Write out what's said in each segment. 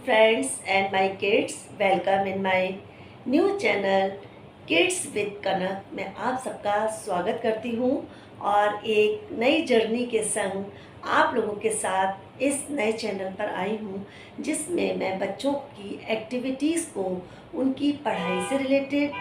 friends and my kids. Welcome in my new channel Kids with कनक। मैं आप सबका स्वागत करती हूँ और एक नई जर्नी के संग आप लोगों के साथ इस नए चैनल पर आई हूँ, जिसमें मैं बच्चों की एक्टिविटीज़ को उनकी पढ़ाई से रिलेटेड,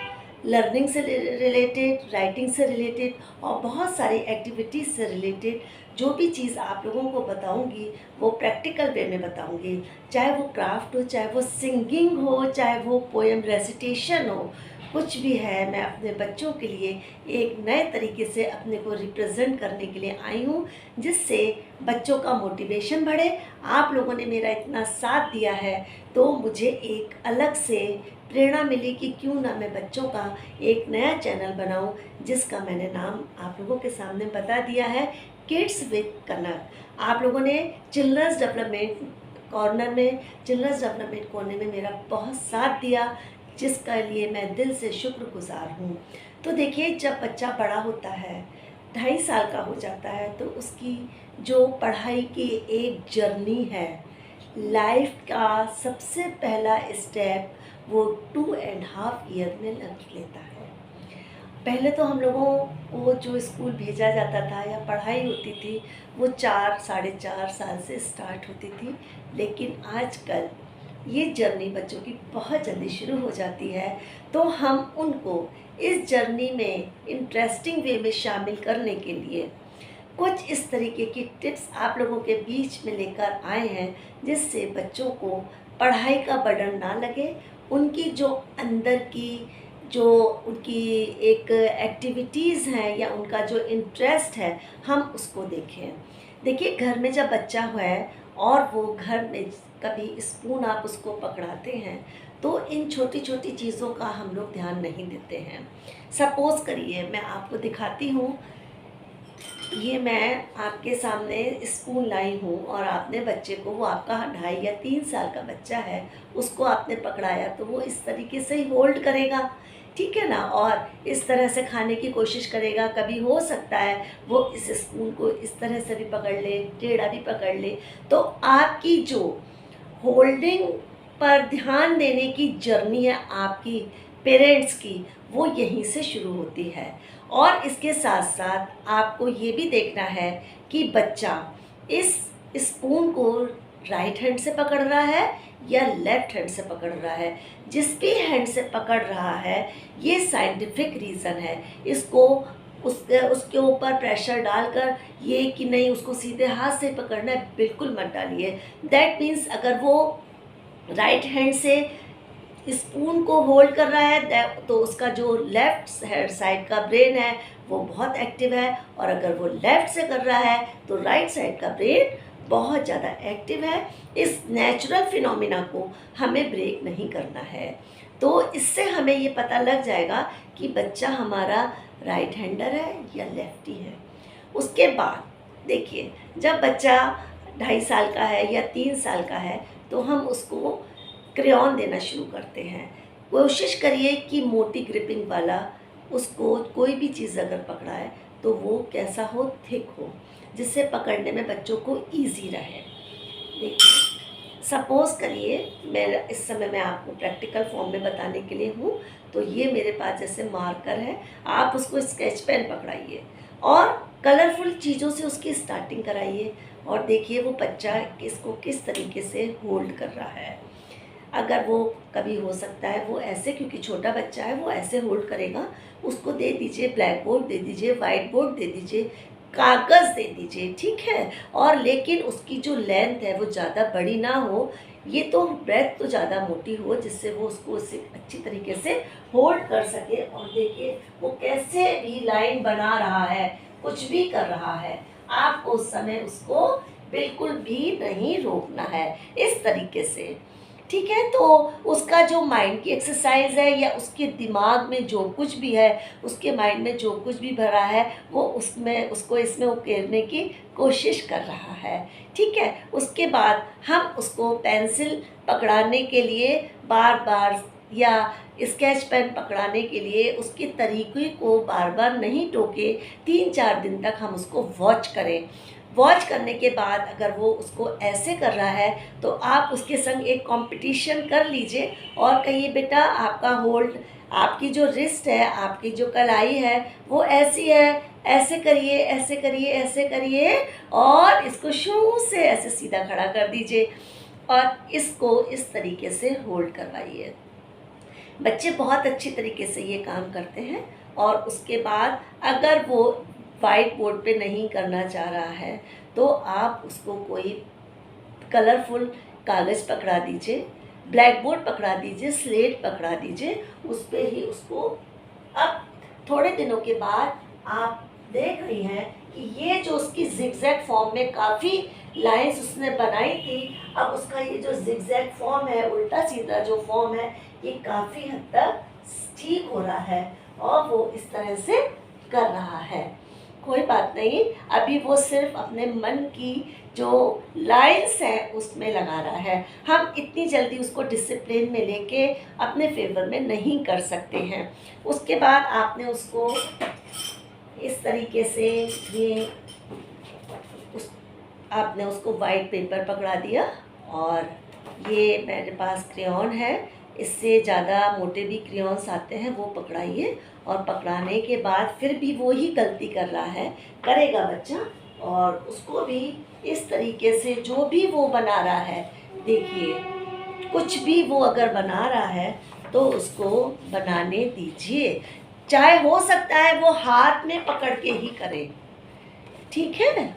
लर्निंग से रिलेटेड, राइटिंग से रिलेटेड और बहुत सारी एक्टिविटीज़ से रिलेटेड जो भी चीज़ आप लोगों को बताऊंगी वो प्रैक्टिकल वे में बताऊंगी। चाहे वो क्राफ्ट हो, चाहे वो सिंगिंग हो, चाहे वो पोएम रेसिटेशन हो, कुछ भी है। मैं अपने बच्चों के लिए एक नए तरीके से अपने को रिप्रेजेंट करने के लिए आई हूँ, जिससे बच्चों का मोटिवेशन बढ़े। आप लोगों ने मेरा इतना साथ दिया है तो मुझे एक अलग से प्रेरणा मिली कि क्यों ना मैं बच्चों का एक नया चैनल बनाऊं, जिसका मैंने नाम आप लोगों के सामने बता दिया है, किड्स विद कनक। आप लोगों ने चिल्ड्रंस डेवलपमेंट कॉर्नर में मेरा बहुत साथ दिया, जिसका लिए मैं दिल से शुक्रगुजार हूँ। तो देखिए, जब बच्चा बड़ा होता है, 2.5 साल का हो जाता है, तो उसकी जो पढ़ाई की एक जर्नी है, लाइफ का सबसे पहला स्टेप वो 2.5 ईयर में लग लेता है। पहले तो हम लोगों को जो स्कूल भेजा जाता था या पढ़ाई होती थी वो 4-4.5 साल से स्टार्ट होती थी, लेकिन आजकल ये जर्नी बच्चों की बहुत जल्दी शुरू हो जाती है। तो हम उनको इस जर्नी में इंटरेस्टिंग वे में शामिल करने के लिए कुछ इस तरीके की टिप्स आप लोगों के बीच में लेकर आए हैं, जिससे बच्चों को पढ़ाई का बर्डन ना लगे। उनकी जो अंदर की जो उनकी एक एक्टिविटीज़ हैं या उनका जो इंटरेस्ट है, हम उसको देखें। देखिए, घर में जब बच्चा है और वो घर में कभी स्पून आप उसको पकड़ाते हैं, तो इन छोटी छोटी चीज़ों का हम लोग ध्यान नहीं देते हैं। सपोज़ करिए मैं आपको दिखाती हूँ, ये मैं आपके सामने स्पून लाई हूँ और आपने बच्चे को, वो आपका 2.5 या 3 साल का बच्चा है, उसको आपने पकड़ाया तो वो इस तरीके से ही होल्ड करेगा, ठीक है ना, और इस तरह से खाने की कोशिश करेगा। कभी हो सकता है वो इस स्पून को इस तरह से भी पकड़ ले, टेढ़ा भी पकड़ ले। तो आपकी जो होल्डिंग पर ध्यान देने की जर्नी है आपकी पेरेंट्स की, वो यहीं से शुरू होती है। और इसके साथ साथ आपको ये भी देखना है कि बच्चा इस स्पून को राइट हैंड से पकड़ रहा है या लेफ्ट हैंड से पकड़ रहा है। जिस भी हैंड से पकड़ रहा है, ये साइंटिफिक रीज़न है। इसको उसके ऊपर प्रेशर डालकर ये कि नहीं उसको सीधे हाथ से पकड़ना है, बिल्कुल मत डालिए। दैट मीन्स अगर वो राइट हैंड से स्पून को होल्ड कर रहा है तो उसका जो लेफ्ट साइड का ब्रेन है वो बहुत एक्टिव है, और अगर वो लेफ्ट से कर रहा है तो राइट साइड का ब्रेन बहुत ज़्यादा एक्टिव है। इस नेचुरल फिनोमिना को हमें ब्रेक नहीं करना है। तो इससे हमें ये पता लग जाएगा कि बच्चा हमारा राइट हैंडर है या लेफ्टी है। उसके बाद देखिए, जब बच्चा 2.5 साल का है या 3 साल का है, तो हम उसको क्रेयॉन देना शुरू करते हैं। कोशिश करिए कि मोटी ग्रिपिंग वाला, उसको कोई भी चीज़ अगर पकड़ाए तो वो कैसा हो, थिक हो, जिससे पकड़ने में बच्चों को इजी रहे। देखिए, सपोज़ करिए इस समय मैं आपको प्रैक्टिकल फॉर्म में बताने के लिए हूँ। तो ये मेरे पास जैसे मार्कर है, आप उसको स्केच पेन पकड़ाइए और कलरफुल चीज़ों से उसकी स्टार्टिंग कराइए, और देखिए वो बच्चा इसको किस तरीके से होल्ड कर रहा है। अगर वो कभी हो सकता है वो ऐसे, क्योंकि छोटा बच्चा है, वो ऐसे होल्ड करेगा। उसको दे दीजिए ब्लैक बोर्ड, दे दीजिए वाइट बोर्ड, दे दीजिए कागज़, दे दीजिए, ठीक है। और लेकिन उसकी जो लेंथ है वो ज़्यादा बड़ी ना हो, ये तो ब्रेथ तो ज़्यादा मोटी हो, जिससे वो उसको अच्छी तरीके से होल्ड कर सके। और देखिए वो कैसे भी लाइन बना रहा है, कुछ भी कर रहा है, आपको उस समय उसको बिल्कुल भी नहीं रोकना है, इस तरीके से, ठीक है। तो उसका जो माइंड की एक्सरसाइज है या उसके दिमाग में जो कुछ भी है, उसके माइंड में जो कुछ भी भरा है, वो उसको इसमें उकेरने की कोशिश कर रहा है, ठीक है। उसके बाद हम उसको पेंसिल पकड़ाने के लिए बार बार या स्केच पेन पकड़ाने के लिए उसके तरीके को बार बार नहीं टोके, 3-4 दिन तक हम उसको वॉच करें। वॉच करने के बाद अगर वो उसको ऐसे कर रहा है तो आप उसके संग एक कंपटीशन कर लीजिए और कहिए बेटा आपका होल्ड, आपकी जो रिस्ट है, आपकी जो कलाई है वो ऐसी है, ऐसे करिए, ऐसे करिए, ऐसे करिए और इसको शू से ऐसे सीधा खड़ा कर दीजिए और इसको इस तरीके से होल्ड करवाइए। बच्चे बहुत अच्छी तरीके से ये काम करते हैं। और उसके बाद अगर वो वाइट बोर्ड पे नहीं करना चाह रहा है तो आप उसको कोई कलरफुल कागज़ पकड़ा दीजिए, ब्लैक बोर्ड पकड़ा दीजिए, स्लेट पकड़ा दीजिए, उस पर ही उसको। अब थोड़े दिनों के बाद आप देख रही हैं कि ये जो उसकी जिगजैग फॉर्म में काफ़ी लाइंस उसने बनाई थी, अब उसका ये जो जिगजैग फॉर्म है, उल्टा सीधा जो फॉर्म है, ये काफ़ी हद तक ठीक हो रहा है और वो इस तरह से कर रहा है। कोई बात नहीं, अभी वो सिर्फ अपने मन की जो लाइंस हैं उसमें लगा रहा है। हम इतनी जल्दी उसको डिसिप्लिन में लेके अपने फेवर में नहीं कर सकते हैं। उसके बाद आपने उसको इस तरीके से ये आपने उसको वाइट पेपर पकड़ा दिया और ये मेरे पास क्रेयॉन है, इससे ज़्यादा मोटे भी क्रेयॉन्स आते हैं, वो पकड़ाइए और पकड़ाने के बाद फिर भी वो ही गलती कर रहा है, करेगा बच्चा, और उसको भी इस तरीके से जो भी वो बना रहा है, देखिए कुछ भी वो अगर बना रहा है तो उसको बनाने दीजिए, चाहे हो सकता है वो हाथ में पकड़ के ही करे, ठीक है?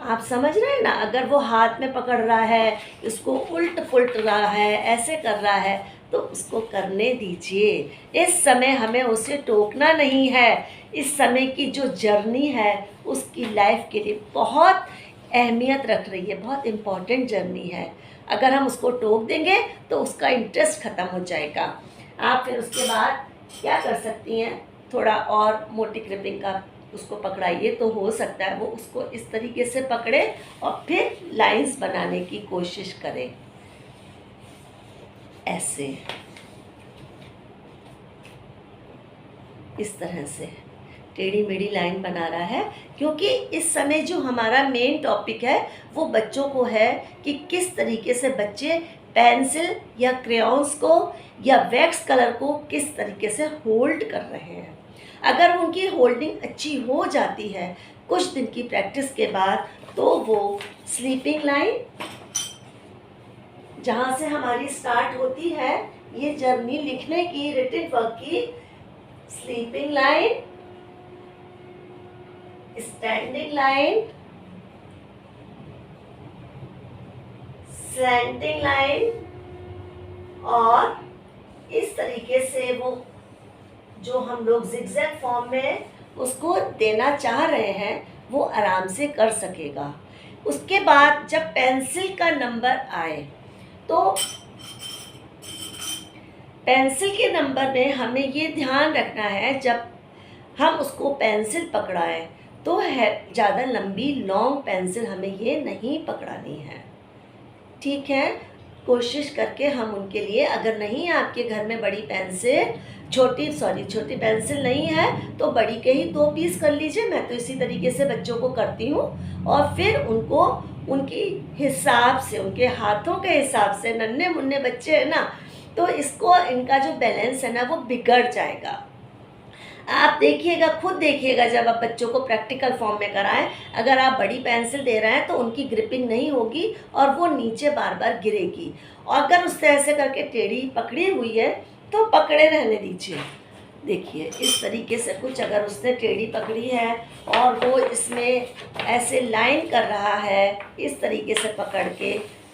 आप समझ रहे हैं ना? अगर वो हाथ में पकड़ रहा है, इसको उल्ट पुल्ट रहा है, ऐसे कर रहा है, तो उसको करने दीजिए। इस समय हमें उसे टोकना नहीं है। इस समय की जो जर्नी है उसकी लाइफ के लिए बहुत अहमियत रख रही है, बहुत इम्पॉर्टेंट जर्नी है। अगर हम उसको टोक देंगे तो उसका इंटरेस्ट ख़त्म हो जाएगा। आप फिर उसके बाद क्या कर सकती हैं, थोड़ा और मोटी क्रिपिंग का उसको पकड़ाइए, तो हो सकता है वो उसको इस तरीके से पकड़े और फिर लाइंस बनाने की कोशिश करें, ऐसे, इस तरह से टेढ़ी मेढ़ी लाइन बना रहा है। क्योंकि इस समय जो हमारा मेन टॉपिक है वो बच्चों को है कि किस तरीके से बच्चे पेंसिल या क्रेयॉन्स को या वैक्स कलर को किस तरीके से होल्ड कर रहे हैं। अगर उनकी होल्डिंग अच्छी हो जाती है कुछ दिन की प्रैक्टिस के बाद, तो वो स्लीपिंग लाइन जहाँ से हमारी स्टार्ट होती है ये जर्नी लिखने की, रिटन वर्क की, sleeping line, standing line, slanting line, और इस तरीके से वो जो हम लोग जिगजैग फॉर्म में उसको देना चाह रहे हैं वो आराम से कर सकेगा। उसके बाद जब पेंसिल का नंबर आए तो पेंसिल के नंबर में हमें ये ध्यान रखना है, जब हम उसको पेंसिल पकड़ाएं तो है ज़्यादा लंबी लॉन्ग पेंसिल हमें ये नहीं पकड़ानी है, ठीक है? कोशिश करके हम उनके लिए, अगर नहीं है आपके घर में बड़ी पेंसिल, छोटी पेंसिल नहीं है तो बड़ी के ही 2 पीस कर लीजिए। मैं तो इसी तरीके से बच्चों को करती हूँ और फिर उनको उनकी हिसाब से, उनके हाथों के हिसाब से, नन्हे मुन्ने बच्चे हैं ना, तो इसको इनका जो बैलेंस है ना वो बिगड़ जाएगा। आप देखिएगा, खुद देखिएगा, जब आप बच्चों को प्रैक्टिकल फॉर्म में कराएं, अगर आप बड़ी पेंसिल दे रहे हैं तो उनकी ग्रिपिंग नहीं होगी और वो नीचे बार बार गिरेगी। और अगर उससे ऐसे करके टेढ़ी पकड़ी हुई है तो पकड़े रहने दीजिए। देखिए इस तरीके से कुछ अगर उसने टेढ़ी पकड़ी है और वो इसमें ऐसे लाइन कर रहा है इस तरीके से पकड़ के,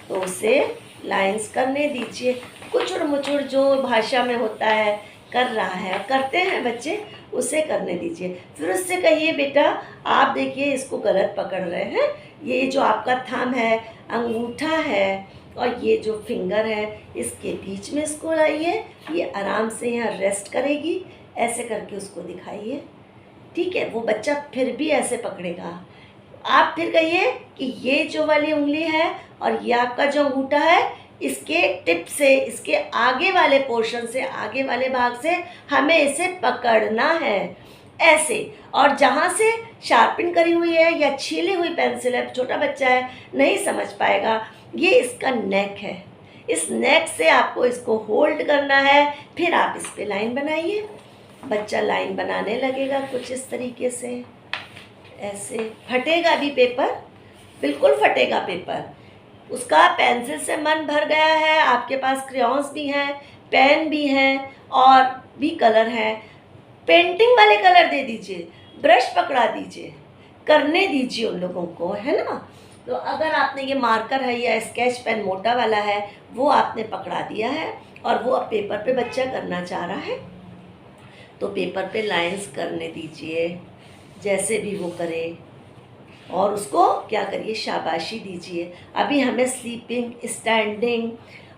तो उसे लाइंस करने दीजिए। कुचुड़ मुचुड़ जो भाषा में होता है, कर रहा है, करते हैं बच्चे, उसे करने दीजिए। फिर उससे कहिए बेटा आप देखिए इसको गलत पकड़ रहे हैं, ये जो आपका थंब है, अंगूठा है और ये जो फिंगर है, इसके बीच में इसको लाइए, ये आराम से यहाँ रेस्ट करेगी, ऐसे करके उसको दिखाइए, ठीक है? वो बच्चा फिर भी ऐसे पकड़ेगा। आप फिर कहिए कि ये जो वाली उंगली है और ये आपका जो अंगूठा है, इसके टिप से, इसके आगे वाले पोर्शन से, आगे वाले भाग से हमें इसे पकड़ना है। ऐसे। और जहाँ से शार्पन करी हुई है या छीली हुई पेंसिल है, छोटा बच्चा है नहीं समझ पाएगा, ये इसका नेक है। इस नेक से आपको इसको होल्ड करना है, फिर आप इस पे लाइन बनाइए। बच्चा लाइन बनाने लगेगा कुछ इस तरीके से, ऐसे। फटेगा भी पेपर, बिल्कुल फटेगा पेपर। उसका पेंसिल से मन भर गया है, आपके पास क्रेयॉन्स भी हैं, पेन भी हैं और भी कलर हैं। पेंटिंग वाले कलर दे दीजिए, ब्रश पकड़ा दीजिए, करने दीजिए उन लोगों को, है ना। तो अगर आपने ये मार्कर है या स्केच पेन मोटा वाला है, वो आपने पकड़ा दिया है और वो अब पेपर पे बच्चा करना चाह रहा है, तो पेपर पे लाइंस करने दीजिए, जैसे भी वो करे। और उसको क्या करिए, शाबाशी दीजिए। अभी हमें स्लीपिंग, स्टैंडिंग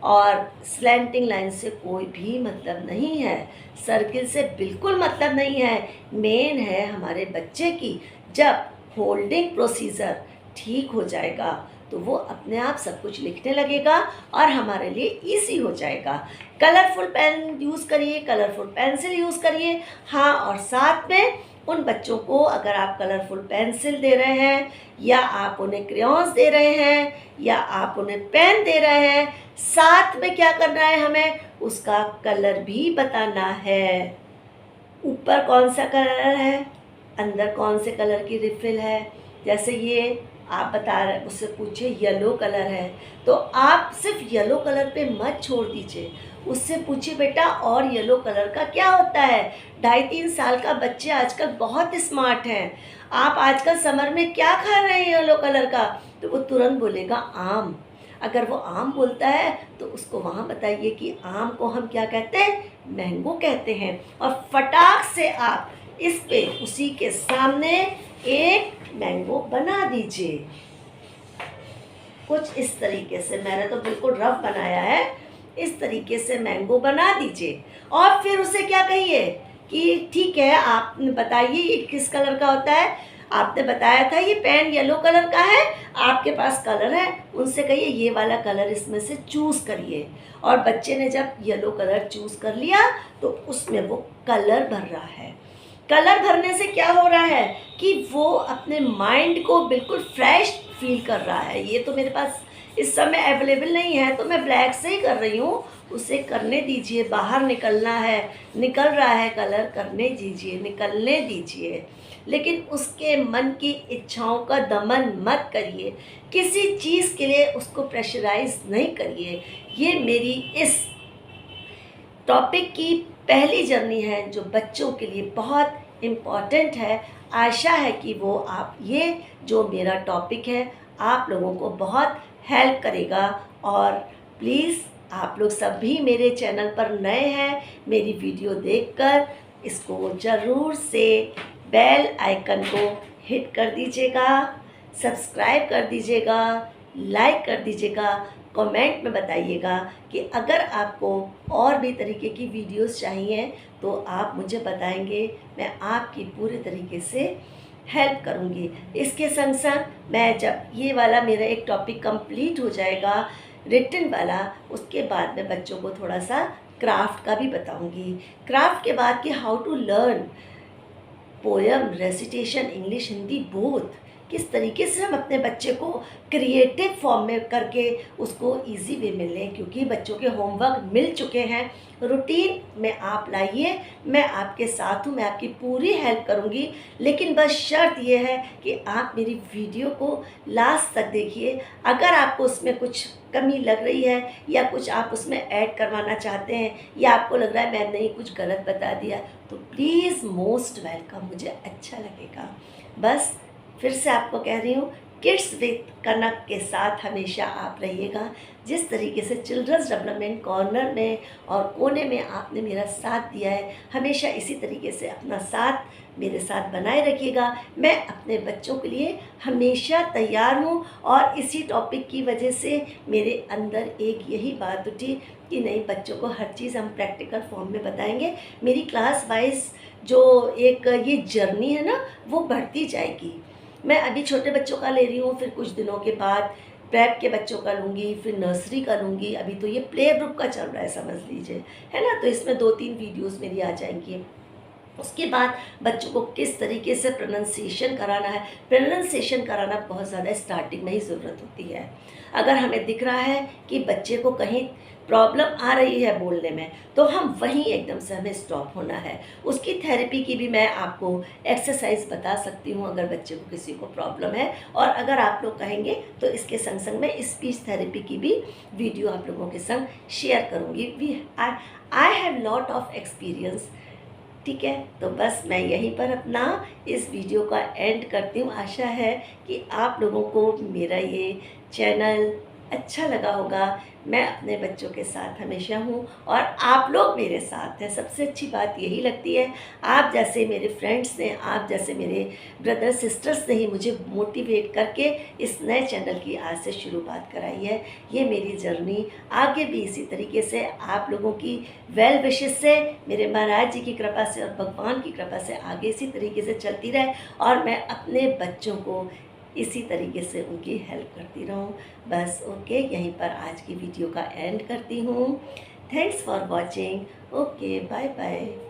और स्लैंटिंग लाइन से कोई भी मतलब नहीं है, सर्किल से बिल्कुल मतलब नहीं है। मेन है हमारे बच्चे की, जब होल्डिंग प्रोसीजर ठीक हो जाएगा तो वो अपने आप सब कुछ लिखने लगेगा और हमारे लिए इजी हो जाएगा। कलरफुल पेन यूज़ करिए, कलरफुल पेंसिल यूज़ करिए। हाँ, और साथ में उन बच्चों को अगर आप कलरफुल पेंसिल दे रहे हैं या आप उन्हें क्रेयॉन्स दे रहे हैं या आप उन्हें पेन दे रहे हैं, साथ में क्या करना है, हमें उसका कलर भी बताना है। ऊपर कौन सा कलर है, अंदर कौन से कलर की रिफिल है। जैसे ये आप बता रहे, उससे पूछिए येलो कलर है, तो आप सिर्फ येलो कलर पे मत छोड़ दीजिए, उससे पूछिए बेटा और येलो कलर का क्या होता है। 2.5-3 साल का बच्चे आजकल बहुत स्मार्ट हैं। आप आजकल समर में क्या खा रहे हैं येलो कलर का, तो वो तुरंत बोलेगा आम। अगर वो आम बोलता है तो उसको वहाँ बताइए कि आम को हम क्या कहते हैं, मैंगो कहते हैं। और फटाक से आप इस पे उसी के सामने एक मैंगो बना दीजिए, कुछ इस तरीके से। मैंने तो बिल्कुल रफ बनाया है, इस तरीके से मैंगो बना दीजिए। और फिर उसे क्या कहिए कि ठीक है, आप बताइए ये किस कलर का होता है। आपने बताया था ये पेन येलो कलर का है, आपके पास कलर है, उनसे कहिए ये वाला कलर इसमें से चूज़ करिए। और बच्चे ने जब येलो कलर चूज़ कर लिया तो उसमें वो कलर भर रहा है। कलर भरने से क्या हो रहा है कि वो अपने माइंड को बिल्कुल फ्रेश फील कर रहा है। ये तो मेरे पास इस समय अवेलेबल नहीं है तो मैं ब्लैक से ही कर रही हूँ, उसे करने दीजिए। बाहर निकलना है, निकल रहा है कलर, करने दीजिए, निकलने दीजिए। लेकिन उसके मन की इच्छाओं का दमन मत करिए, किसी चीज़ के लिए उसको प्रेशराइज नहीं करिए। ये मेरी इस टॉपिक की पहली जर्नी है जो बच्चों के लिए बहुत इम्पॉर्टेंट है। आशा है कि वो आप ये जो मेरा टॉपिक है आप लोगों को बहुत हेल्प करेगा। और प्लीज़ आप लोग सभी मेरे चैनल पर नए हैं, मेरी वीडियो देखकर इसको ज़रूर से बेल आइकन को हिट कर दीजिएगा, सब्सक्राइब कर दीजिएगा, लाइक कर दीजिएगा, कमेंट में बताइएगा कि अगर आपको और भी तरीके की वीडियोस चाहिए तो आप मुझे बताएंगे, मैं आपकी पूरे तरीके से हेल्प करूंगी। इसके संग संग मैं जब ये वाला मेरा एक टॉपिक कंप्लीट हो जाएगा रिटन वाला, उसके बाद मैं बच्चों को थोड़ा सा क्राफ्ट का भी बताऊंगी। क्राफ्ट के बाद कि how to learn poem, recitation, English, Hindi both, किस तरीके से हम अपने बच्चे को क्रिएटिव फॉर्म में करके उसको इजी वे में लें, क्योंकि बच्चों के होमवर्क मिल चुके हैं। रूटीन में आप लाइए, मैं आपके साथ हूँ, मैं आपकी पूरी हेल्प करूँगी। लेकिन बस शर्त ये है कि आप मेरी वीडियो को लास्ट तक देखिए। अगर आपको उसमें कुछ कमी लग रही है या कुछ आप उसमें ऐड करवाना चाहते हैं या आपको लग रहा है मैंने ही कुछ गलत बता दिया, तो प्लीज़ मोस्ट वेलकम, मुझे अच्छा लगेगा। बस फिर से आपको कह रही हूँ, किड्स विद कनक के साथ हमेशा आप रहिएगा। जिस तरीके से चिल्ड्रंस डेवलपमेंट कॉर्नर में और कोने में आपने मेरा साथ दिया है, हमेशा इसी तरीके से अपना साथ मेरे साथ बनाए रखिएगा। मैं अपने बच्चों के लिए हमेशा तैयार हूँ और इसी टॉपिक की वजह से मेरे अंदर एक यही बात उठी कि नहीं, बच्चों को हर चीज़ हम प्रैक्टिकल फॉर्म में बताएंगे। मेरी क्लास वाइज जो एक ये जर्नी है ना, वो बढ़ती जाएगी। मैं अभी छोटे बच्चों का ले रही हूँ, फिर कुछ दिनों के बाद प्रेप के बच्चों का लूँगी, फिर नर्सरी का लूँगी। अभी तो ये प्ले ग्रुप का चल रहा है, समझ लीजिए, है ना। तो इसमें 2-3 वीडियोस मेरी आ जाएंगी। उसके बाद बच्चों को किस तरीके से प्रोनाउंसिएशन कराना है। प्रोनाउंसिएशन कराना बहुत ज़्यादा स्टार्टिंग में ही ज़रूरत होती है। अगर हमें दिख रहा है कि बच्चे को कहीं प्रॉब्लम आ रही है बोलने में, तो हम वहीं एकदम से हमें स्टॉप होना है। उसकी थेरेपी की भी मैं आपको एक्सरसाइज बता सकती हूँ अगर बच्चे को किसी को प्रॉब्लम है, और अगर आप लोग कहेंगे तो इसके संग संग मैं स्पीच थेरेपी की भी वीडियो आप लोगों के संग शेयर करूँगी। I have lot of experience. ठीक है, तो बस मैं यहीं पर अपना इस वीडियो का एंड करती हूँ। आशा है कि आप लोगों को मेरा ये चैनल अच्छा लगा होगा। मैं अपने बच्चों के साथ हमेशा हूँ और आप लोग मेरे साथ हैं। सबसे अच्छी बात यही लगती है, आप जैसे मेरे फ्रेंड्स ने, आप जैसे मेरे ब्रदर सिस्टर्स ने ही मुझे मोटिवेट करके इस नए चैनल की आज से शुरुआत कराई है। ये मेरी जर्नी आगे भी इसी तरीके से आप लोगों की वेल विशेस से, मेरे महाराज जी की कृपा से और भगवान की कृपा से आगे इसी तरीके से चलती रहे, और मैं अपने बच्चों को इसी तरीके से उनकी हेल्प करती रहूं। बस ओके, यहीं पर आज की वीडियो का एंड करती हूँ। Thanks for watching. Okay, bye bye.